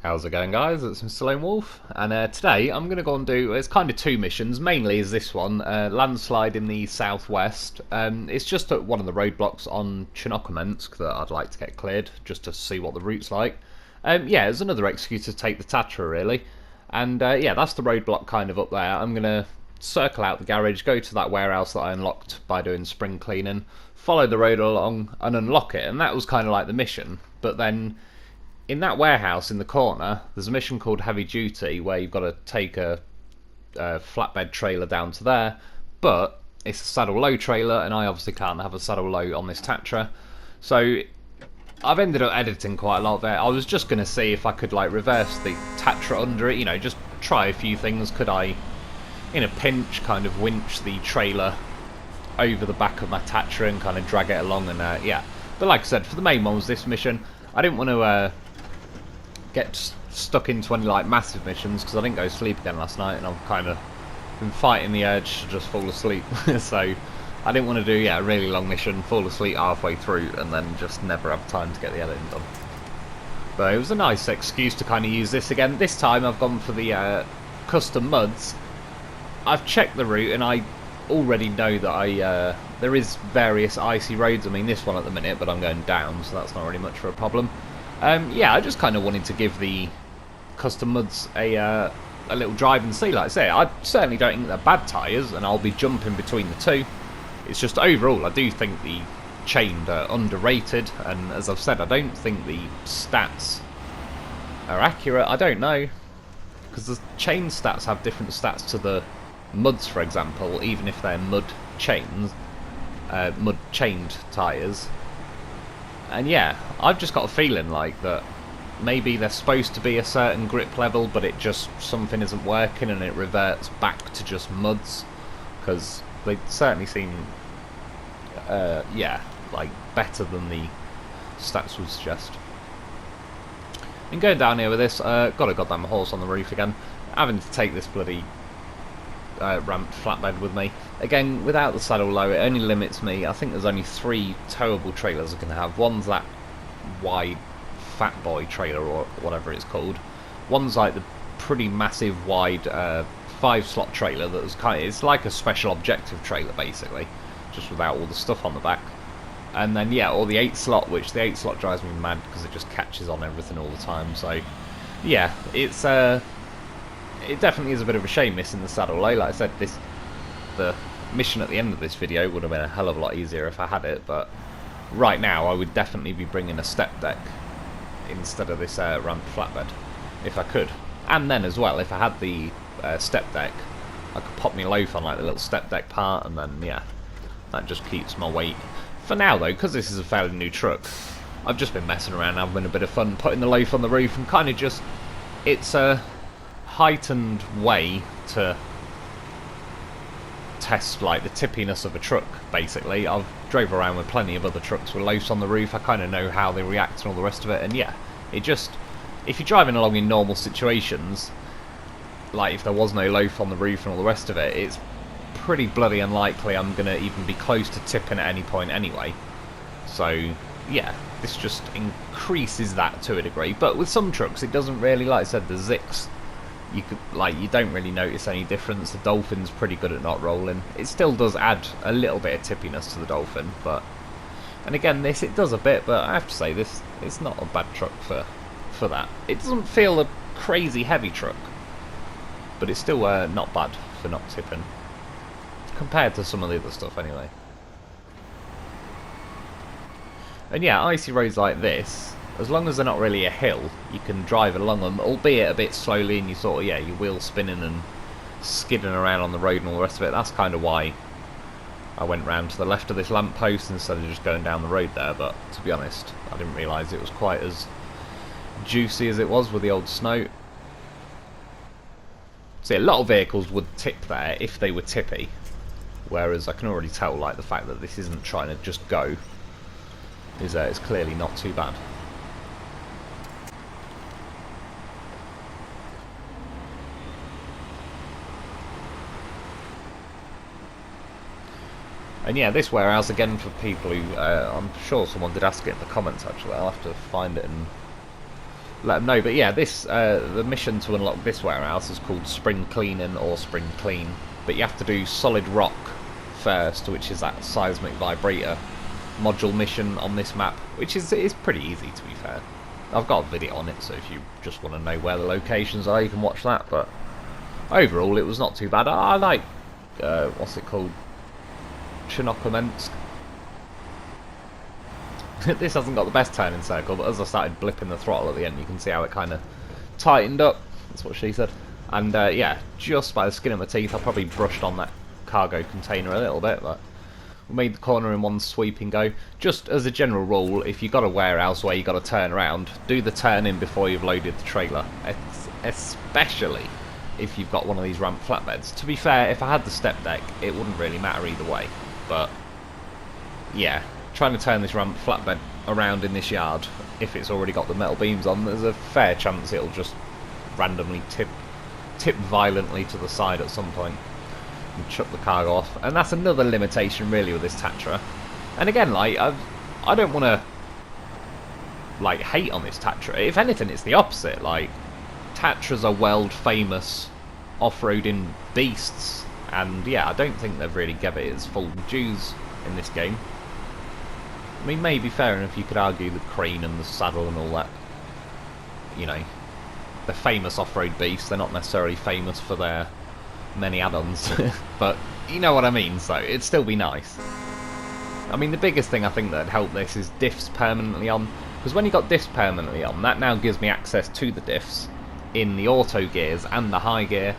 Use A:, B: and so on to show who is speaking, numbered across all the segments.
A: How's it going, guys? It's Mr. Lone Wolf, and today I'm going to go and do, it's kind of two missions, mainly is this one, Landslide in the southwest. It's just at one of the roadblocks on Chernokamensk that I'd like to get cleared, just to see what the route's like. Yeah, it's another excuse to take the Tatra, really. And yeah, that's the roadblock kind of up there. I'm going to circle out the garage, go to that warehouse that I unlocked by doing spring cleaning, follow the road along and unlock it, and that was kind of like the mission. But then in that warehouse in the corner, there's a mission called Heavy Duty where you've got to take a flatbed trailer down to there, but it's a saddle low trailer, and I obviously can't have a saddle low on this Tatra. So I've ended up editing quite a lot of it. I was just going to see if I could like reverse the Tatra under it, you know, just try a few things. Could I, in a pinch, kind of winch the trailer over the back of my Tatra and kind of drag it along, and yeah. But like I said, for the main one was this mission. I didn't want to get stuck into any like massive missions because I didn't go to sleep again last night, and I've kind of been fighting the urge to just fall asleep. So I didn't want to do a really long mission, fall asleep halfway through, and then just never have time to get the editing done. But it was a nice excuse to kind of use this again. This time I've gone for the custom muds. I've checked the route and I already know that there is various icy roads. I mean, this one at the minute, but I'm going down, so that's not really much of a problem. Yeah, I just kind of wanted to give the custom muds a little drive and see. Like I say, I certainly don't think they're bad tyres, and I'll be jumping between the two. It's just overall, I do think the chained are underrated, and as I've said, I don't think the stats are accurate. I don't know, because the chain stats have different stats to the muds, for example, even if they're mud chains, mud chained tyres. And yeah, I've just got a feeling like that maybe they're supposed to be a certain grip level, but it just, something isn't working and it reverts back to just muds, because they certainly seem, yeah, like better than the stats would suggest. And going down here with this, got a goddamn horse on the roof again, having to take this bloody ramped flatbed with me. Again, without the saddle low, it only limits me. I think there's only 3 towable trailers I can have. One's that wide fat boy trailer, or whatever it's called. One's like the pretty massive wide 5-slot trailer that's kind of, it's like a special objective trailer basically, just without all the stuff on the back. And then yeah, or the 8-slot, which the 8-slot drives me mad because it just catches on everything all the time. So yeah, it's it definitely is a bit of a shame missing the saddle low. Like I said, the mission at the end of this video would have been a hell of a lot easier if I had it, but right now I would definitely be bringing a step deck instead of this ramped flatbed, if I could. And then as well, if I had the step deck, I could pop my loaf on like the little step deck part, and then yeah, that just keeps my weight. For now though, because this is a fairly new truck, I've just been messing around, having a bit of fun, putting the loaf on the roof, and kind of just, it's a heightened way to test like the tippiness of a truck basically. I've drove around with plenty of other trucks with loafs on the roof. I kind of know how they react and all the rest of it, and yeah, it just, if you're driving along in normal situations, like if there was no loaf on the roof and all the rest of it, it's pretty bloody unlikely I'm gonna even be close to tipping at any point anyway. So yeah, this just increases that to a degree. But with some trucks it doesn't really, like I said, the Zix, you don't really notice any difference. The Dolphin's pretty good at not rolling. It still does add a little bit of tippiness to the Dolphin, but, and again, this, it does a bit, but I have to say this, it's not a bad truck for that. It doesn't feel a crazy heavy truck, but it's still not bad for not tipping compared to some of the other stuff anyway. And yeah, icy roads like this, as long as they're not really a hill, you can drive along them, albeit a bit slowly, and you sort of, yeah, your wheels spinning and skidding around on the road and all the rest of it. That's kind of why I went round to the left of this lamppost instead of just going down the road there, but to be honest, I didn't realise it was quite as juicy as it was with the old snow. See, a lot of vehicles would tip there if they were tippy, whereas I can already tell, like, the fact that this isn't trying to just go is clearly not too bad. And yeah, this warehouse, again, for people who, I'm sure someone did ask it in the comments actually, I'll have to find it and let them know. But yeah, this the mission to unlock this warehouse is called Spring Cleaning or Spring Clean. But you have to do solid rock first, which is that seismic vibrator module mission on this map, which is pretty easy, to be fair. I've got a video on it, so if you just want to know where the locations are, you can watch that. But overall, it was not too bad. I like what's it called, Chinokomensk. This hasn't got the best turning circle, but as I started blipping the throttle at the end, you can see how it kind of tightened up. That's what she said. And yeah, just by the skin of my teeth, I probably brushed on that cargo container a little bit, but we made the corner in one sweeping go. Just as a general rule, if you've got a warehouse where you've got to turn around, do the turn in before you've loaded the trailer. Especially if you've got one of these ramp flatbeds. To be fair, if I had the step deck, it wouldn't really matter either way. But yeah, trying to turn this ramp flatbed around in this yard, if it's already got the metal beams on, there's a fair chance it'll just randomly tip violently to the side at some point and chuck the cargo off. And that's another limitation really with this Tatra. And again, like, I don't want to like hate on this Tatra. If anything, it's the opposite. Like, Tatras are world famous off-roading beasts, and yeah, I don't think they've really given it its full dues in this game. I mean, maybe fair enough, you could argue the crane and the saddle and all that, you know, they're famous off-road beasts. They're not necessarily famous for their many add-ons, but you know what I mean, so it'd still be nice. I mean, the biggest thing I think that'd help this is diffs permanently on, because when you got diffs permanently on, that now gives me access to the diffs in the auto gears and the high gear.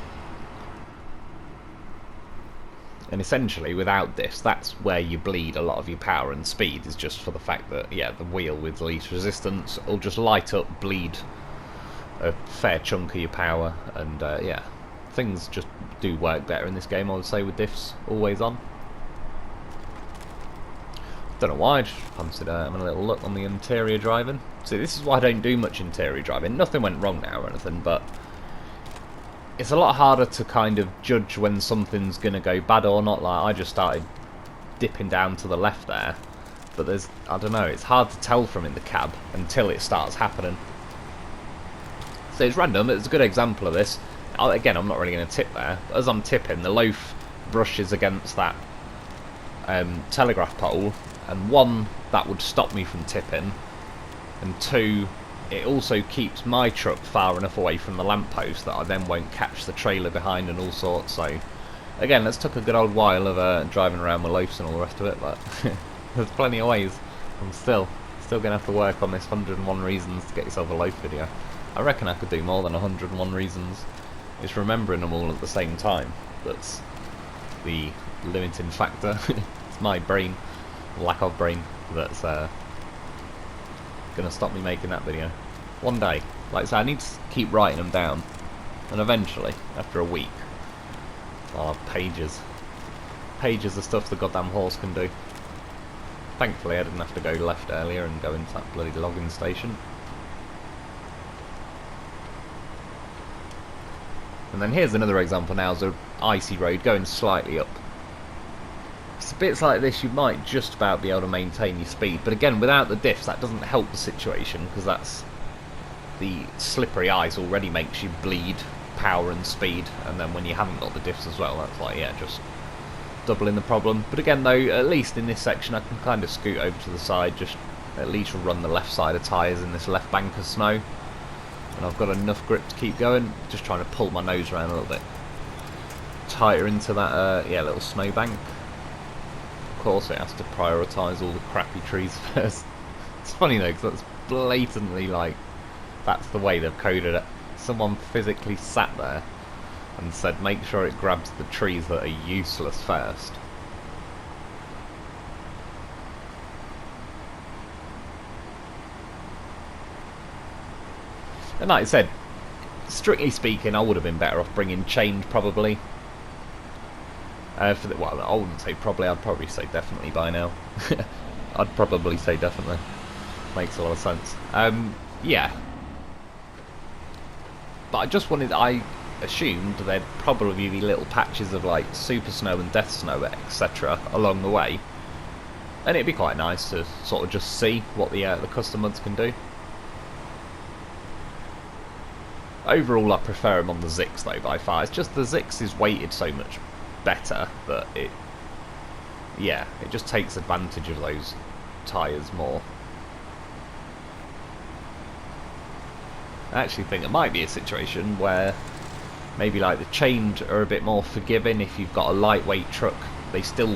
A: And essentially, without diffs, that's where you bleed a lot of your power and speed, is just for the fact that, yeah, the wheel with least resistance will just light up, bleed a fair chunk of your power, and yeah, things just do work better in this game, I would say, with diffs always on. Don't know why, I just fancied having a little look on the interior driving. See, this is why I don't do much interior driving. Nothing went wrong now or anything, but it's a lot harder to kind of judge when something's going to go bad or not. Like, I just started dipping down to the left there, but there's, I don't know, it's hard to tell from in the cab until it starts happening. So it's random. It's a good example of this. Again, I'm not really going to tip there, but as I'm tipping, the loaf brushes against that telegraph pole, and one, that would stop me from tipping, and two, it also keeps my truck far enough away from the lamppost that I then won't catch the trailer behind and all sorts. So again, this took a good old while of driving around with loafs and all the rest of it, but there's plenty of ways. I'm still going to have to work on this 101 reasons to get yourself a loaf video. I reckon I could do more than 101 reasons. It's remembering them all at the same time that's the limiting factor. It's my brain, lack of brain, that's going to stop me making that video. One day. Like I say, I need to keep writing them down, and eventually, after a week, I'll have pages of stuff the goddamn horse can do. Thankfully I didn't have to go left earlier and go into that bloody logging station. And then here's another example now, of an icy road going slightly up. It's bits like this you might just about be able to maintain your speed, but again, without the diffs that doesn't help the situation, because that's the slippery ice already makes you bleed power and speed, and then when you haven't got the diffs as well, that's like, yeah, just doubling the problem. But again though, at least in this section I can kind of scoot over to the side, just at least run the left side of tyres in this left bank of snow, and I've got enough grip to keep going. Just trying to pull my nose around a little bit tighter into that yeah, little snow bank. Of course it has to prioritise all the crappy trees first. It's funny though, because that's blatantly like, that's the way they've coded it. Someone physically sat there and said make sure it grabs the trees that are useless first. And like I said, strictly speaking, I would have been better off bringing change probably. Well, I wouldn't say probably, I'd probably say definitely by now. I'd probably say definitely. Makes a lot of sense. Yeah. But I assumed there'd probably be little patches of like super snow and death snow, etc. along the way. And it'd be quite nice to sort of just see what the custom mods can do. Overall, I prefer them on the Zix though by far. It's just the Zix is weighted so much better that it just takes advantage of those tyres more. I actually think it might be a situation where maybe like the chains are a bit more forgiving if you've got a lightweight truck. They still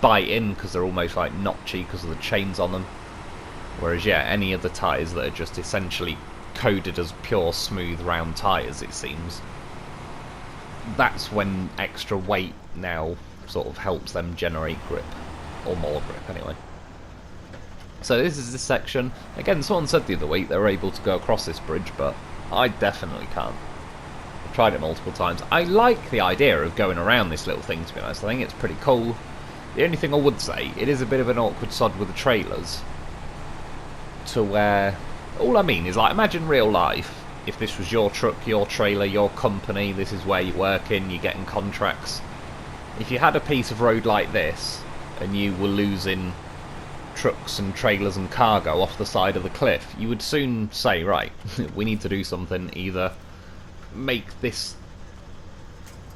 A: bite in because they're almost like notchy because of the chains on them. Whereas yeah, any of the tyres that are just essentially coded as pure smooth round tyres, it seems, that's when extra weight now sort of helps them generate grip, or more grip anyway. So this is this section. Again, someone said the other week they were able to go across this bridge, but I definitely can't. I've tried it multiple times. I like the idea of going around this little thing, to be honest. I think it's pretty cool. The only thing I would say, it is a bit of an awkward sod with the trailers, to where, all I mean is, like, imagine real life, if this was your truck, your trailer, your company, this is where you're working, you're getting contracts. If you had a piece of road like this, and you were losing trucks and trailers and cargo off the side of the cliff, you would soon say, right, we need to do something, either make this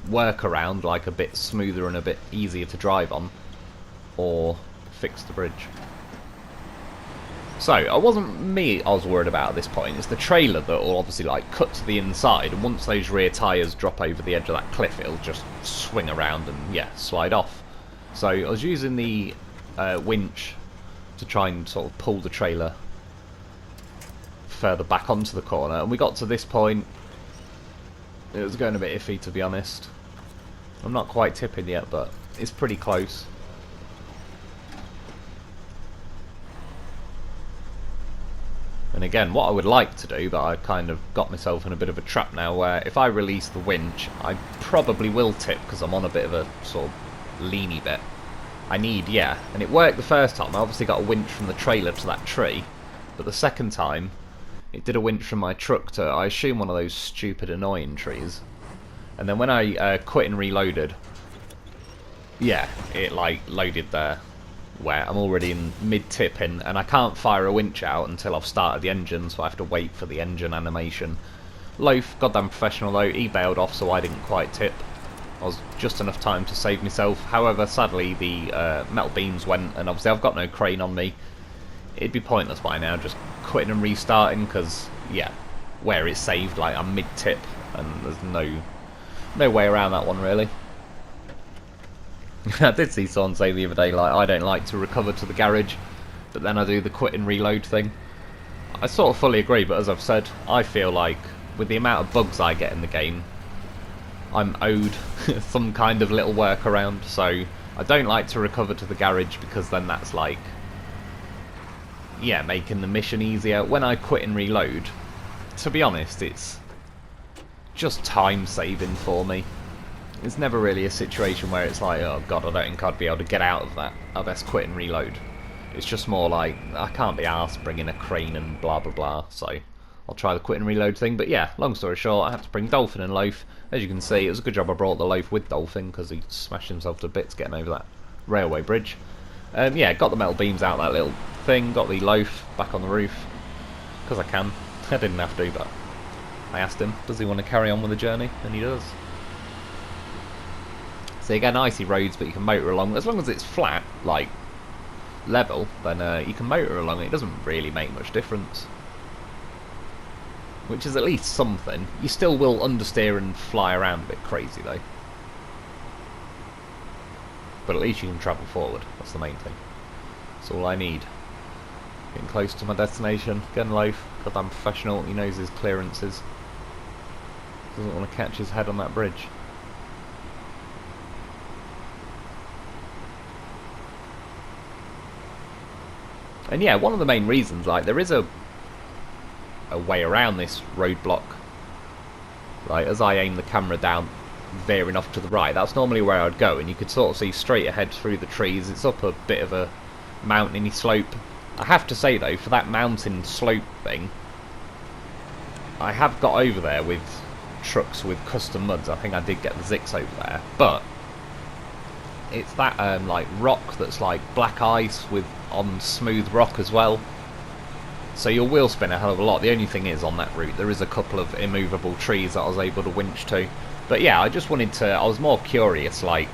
A: work around like a bit smoother and a bit easier to drive on, or fix the bridge. So, it wasn't me I was worried about at this point, it's the trailer that will obviously like cut to the inside, and once those rear tyres drop over the edge of that cliff, it'll just swing around and yeah, slide off. So I was using the winch to try and sort of pull the trailer further back onto the corner, and we got to this point. It was going a bit iffy, to be honest. I'm not quite tipping yet, but it's pretty close. And again, what I would like to do, but I kind of got myself in a bit of a trap now, where if I release the winch, I probably will tip, because I'm on a bit of a sort of leany bit. I need, yeah, and it worked the first time. I obviously got a winch from the trailer to that tree, but the second time, it did a winch from my truck to, I assume, one of those stupid annoying trees. And then when I quit and reloaded, yeah, it like loaded there, where I'm already in mid-tipping, and I can't fire a winch out until I've started the engine, so I have to wait for the engine animation. Loaf, goddamn professional though, he bailed off, so I didn't quite tip. I was just enough time to save myself. However, sadly, the metal beams went, and obviously I've got no crane on me. It'd be pointless by now, just quitting and restarting, because, yeah, where it's saved, like, I'm mid-tip, and there's no way around that one, really. I did see someone say the other day, like, I don't like to recover to the garage, but then I do the quit and reload thing. I sort of fully agree, but as I've said, I feel like, with the amount of bugs I get in the game, I'm owed some kind of little workaround, so I don't like to recover to the garage, because then that's like, yeah, making the mission easier. When I quit and reload, to be honest, it's just time saving for me. It's never really a situation where it's like, oh god, I don't think I'd be able to get out of that, I best quit and reload. It's just more like, I can't be arsed bringing a crane and blah blah blah, so I'll try the quit and reload thing. But yeah, long story short, I had to bring Dolphin and Loaf. As you can see, it was a good job I brought the Loaf with Dolphin, because he smashed himself to bits getting over that railway bridge. Yeah, got the metal beams out of that little thing, got the Loaf back on the roof, because I can. I didn't have to, but I asked him, does he want to carry on with the journey? And he does. So again, icy roads, but you can motor along. As long as it's flat, like level, then you can motor along. It doesn't really make much difference, which is at least something. You still will understeer and fly around a bit crazy though, but at least you can travel forward. That's the main thing. That's all I need. Getting close to my destination. Again, Loaf, goddamn professional. He knows his clearances. Doesn't want to catch his head on that bridge. And yeah, one of the main reasons, like, there is a way around this roadblock. Right, as I aim the camera down, veering off to the right, that's normally where I'd go, and you could sort of see straight ahead through the trees. It's up a bit of a mountainy slope. I have to say though, for that mountain slope thing, I have got over there with trucks with custom muds. I think I did get the Zix over there, but it's that like rock that's like black ice with on smooth rock as well. So you'll wheel spin a hell of a lot. The only thing is, on that route, there is a couple of immovable trees that I was able to winch to. But yeah, I just wanted to, I was more curious, like,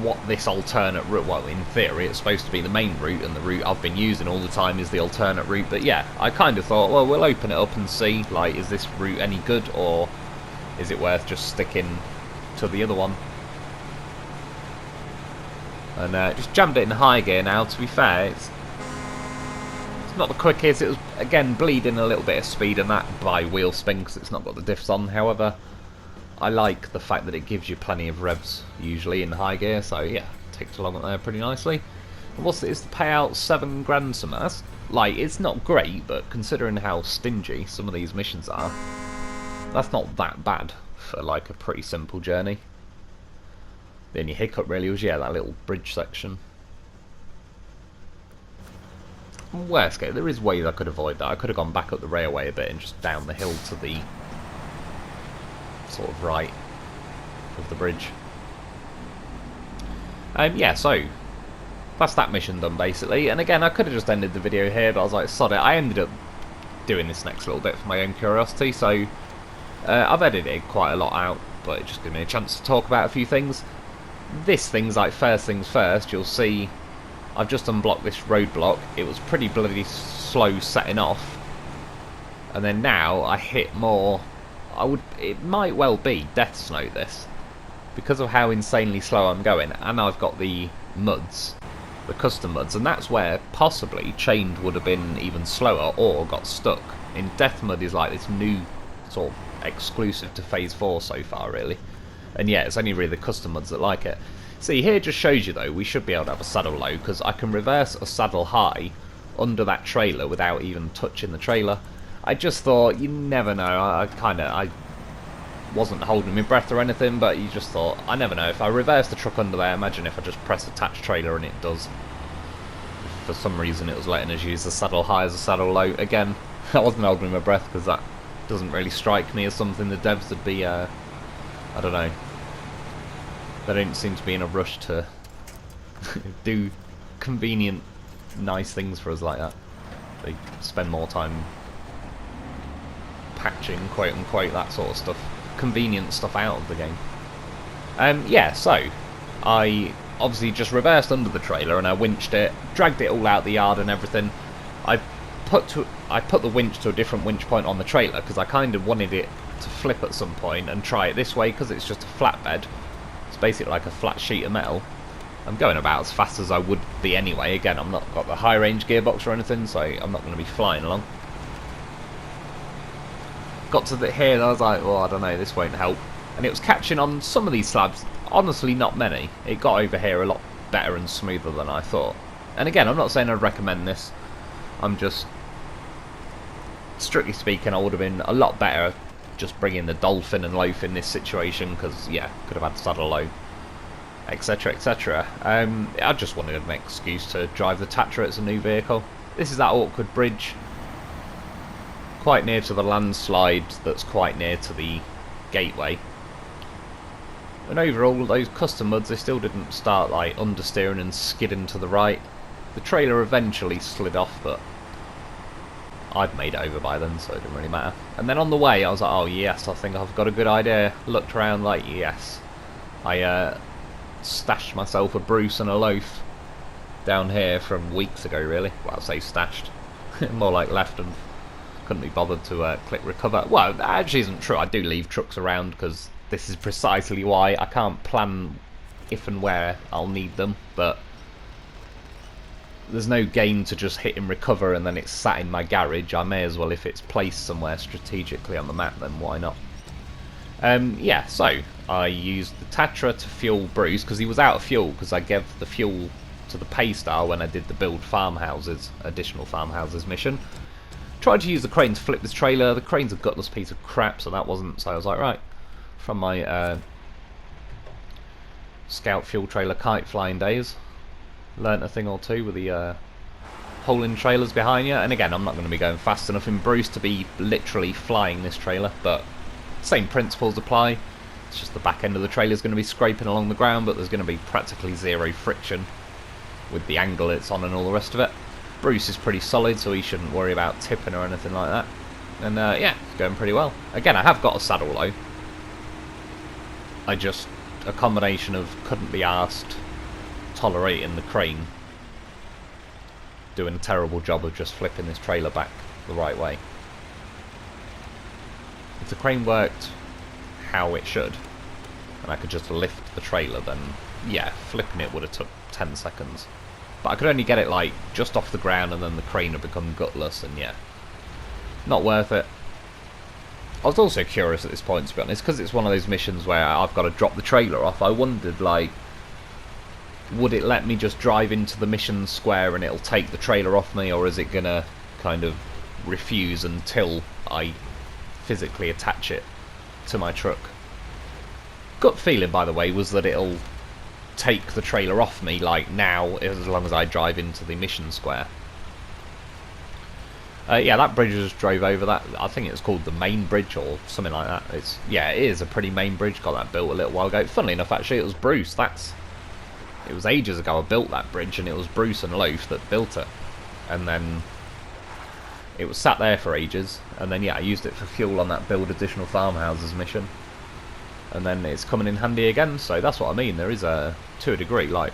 A: what this alternate route, well, in theory it's supposed to be the main route, and the route I've been using all the time is the alternate route. But yeah, I kind of thought, well, we'll open it up and see, like, is this route any good, or is it worth just sticking to the other one? And just jammed it in high gear now. To be fair, it's not the quickest. It was, again, bleeding a little bit of speed and that by wheel spin because it's not got the diffs on. However, I like the fact that it gives you plenty of revs usually in high gear, so yeah, ticked along at there pretty nicely. And what's it, is the payout 7 grand something? That's, like, it's not great, but considering how stingy some of these missions are, that's not that bad for like a pretty simple journey. The only hiccup really was, yeah, that little bridge section. Worst case, there is ways I could avoid that. I could have gone back up the railway a bit and just down the hill to the sort of right of the bridge. Yeah, so that's that mission done basically. And again, I could have just ended the video here, but I was like, sod it. I ended up doing this next little bit for my own curiosity, so I've edited quite a lot out, but it just gave me a chance to talk about a few things. This thing's like, first things first, you'll see I've just unblocked this roadblock. It was pretty bloody slow setting off, and then now I hit more. It might well be death snow this, because of how insanely slow I'm going, and I've got the muds, the custom muds, and that's where possibly chained would have been even slower or got stuck. In death mud is like this new sort of exclusive to phase 4 so far really, and yeah, it's only really the custom muds that like it. See, here just shows you though we should be able to have a saddle low, because I can reverse a saddle high under that trailer without even touching the trailer. I just thought, you never know. I wasn't holding my breath or anything, but you just thought, I never know. If I reverse the truck under there, imagine if I just press attach trailer and it does. For some reason it was letting us use the saddle high as a saddle low. Again, I wasn't holding my breath because that doesn't really strike me as something the devs would be, I don't know. They don't seem to be in a rush to do convenient, nice things for us like that. They spend more time patching, quote unquote, that sort of stuff, convenient stuff out of the game. Yeah, so I obviously just reversed under the trailer and I winched it, dragged it all out the yard and everything. I put the winch to a different winch point on the trailer because I kind of wanted it to flip at some point and try it this way because it's just a flatbed. It's basically like a flat sheet of metal. I'm going about as fast as I would be anyway. Again, I'm not got the high range gearbox or anything, so I'm not going to be flying along. Got to the here and I was like, well, I don't know, this won't help. And it was catching on some of these slabs, honestly not many. It got over here a lot better and smoother than I thought. And again, I'm not saying I'd recommend this. I'm just, strictly speaking, I would have been a lot better just bringing the Dolphin and Loaf in this situation, because yeah, could have had saddle low, etc, etc. I just wanted an excuse to drive the Tatra as a new vehicle. This is that awkward bridge, quite near to the landslide that's quite near to the gateway. And overall, those custom muds, they still didn't start like understeering and skidding to the right. The trailer eventually slid off, but I'd made it over by then, so it didn't really matter. And then on the way, I was like, oh yes, I think I've got a good idea. Looked around like, yes. I stashed myself a Bruce and a Loaf down here from weeks ago, really. Well, I'll say stashed. More like left and couldn't be bothered to click recover. Well, that actually isn't true. I do leave trucks around because this is precisely why. I can't plan if and where I'll need them, but there's no gain to just hit and recover and then it's sat in my garage. I may as well, if it's placed somewhere strategically on the map, then why not? Yeah, so I used the Tatra to fuel Bruce because he was out of fuel, because I gave the fuel to the Paystar when I did the build farmhouses, additional farmhouses mission. Tried to use the crane to flip this trailer. The crane's a gutless piece of crap, so that wasn't. So I was like, right, from my scout fuel trailer kite flying days, learnt a thing or two with the hauling trailers behind you. And again, I'm not going to be going fast enough in Bruce to be literally flying this trailer, but same principles apply. It's just the back end of the trailer is going to be scraping along the ground, but there's going to be practically zero friction with the angle it's on and all the rest of it. Bruce is pretty solid, so he shouldn't worry about tipping or anything like that. And yeah, it's going pretty well. Again, I have got a saddle low. I just, a combination of couldn't be asked tolerating the crane doing a terrible job of just flipping this trailer back the right way. If the crane worked how it should, and I could just lift the trailer, then yeah, flipping it would have took 10 seconds. But I could only get it like just off the ground and then the crane would become gutless, and yeah, not worth it. I was also curious at this point, to be honest, because it's one of those missions where I've got to drop the trailer off. I wondered, like, would it let me just drive into the mission square and it'll take the trailer off me, or is it gonna kind of refuse until I physically attach it to my truck? Gut feeling, by the way, was that it'll take the trailer off me, like now, as long as I drive into the mission square. Yeah, that bridge just drove over that. I think it was called the main bridge or something like that. Yeah, it is a pretty main bridge. Got that built a little while ago. Funnily enough, actually, it was Bruce. It was ages ago I built that bridge, and it was Bruce and Loaf that built it. And then it was sat there for ages, and then yeah, I used it for fuel on that build additional farmhouses mission. And then it's coming in handy again, so that's what I mean. There is to a degree, like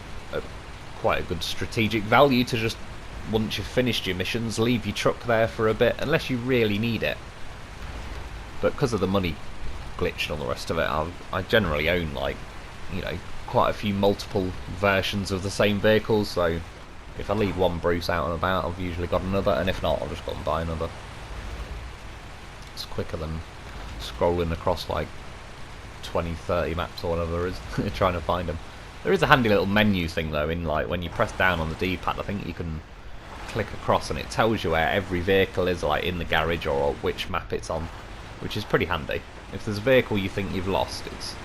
A: quite a good strategic value to just, once you've finished your missions, leave your truck there for a bit, unless you really need it. But because of the money glitch and all the rest of it, I generally own, like, you know, quite a few multiple versions of the same vehicles, so if I leave one Bruce out and about, I've usually got another, and if not, I'll just go and buy another. It's quicker than scrolling across like 20-30 maps or whatever there is, trying to find them. There is a handy little menu thing though, in like when you press down on the D-pad, I think you can click across and it tells you where every vehicle is, like in the garage, or which map it's on, which is pretty handy. If there's a vehicle you think you've lost, it's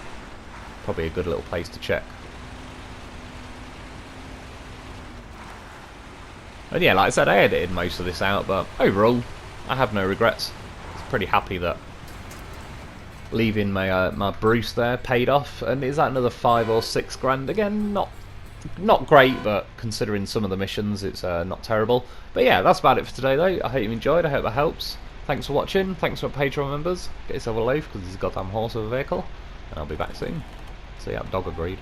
A: probably a good little place to check. And yeah, like I said, I edited most of this out, but overall, I have no regrets. I was pretty happy that leaving my Bruce there paid off. And is that another 5 or 6 grand? Again, not great, but considering some of the missions, it's not terrible. But yeah, that's about it for today though. I hope you enjoyed, I hope that helps. Thanks for watching, thanks for Patreon members. Get yourself a loaf, because he's a goddamn horse of a vehicle. And I'll be back soon. So yeah, dog agreed.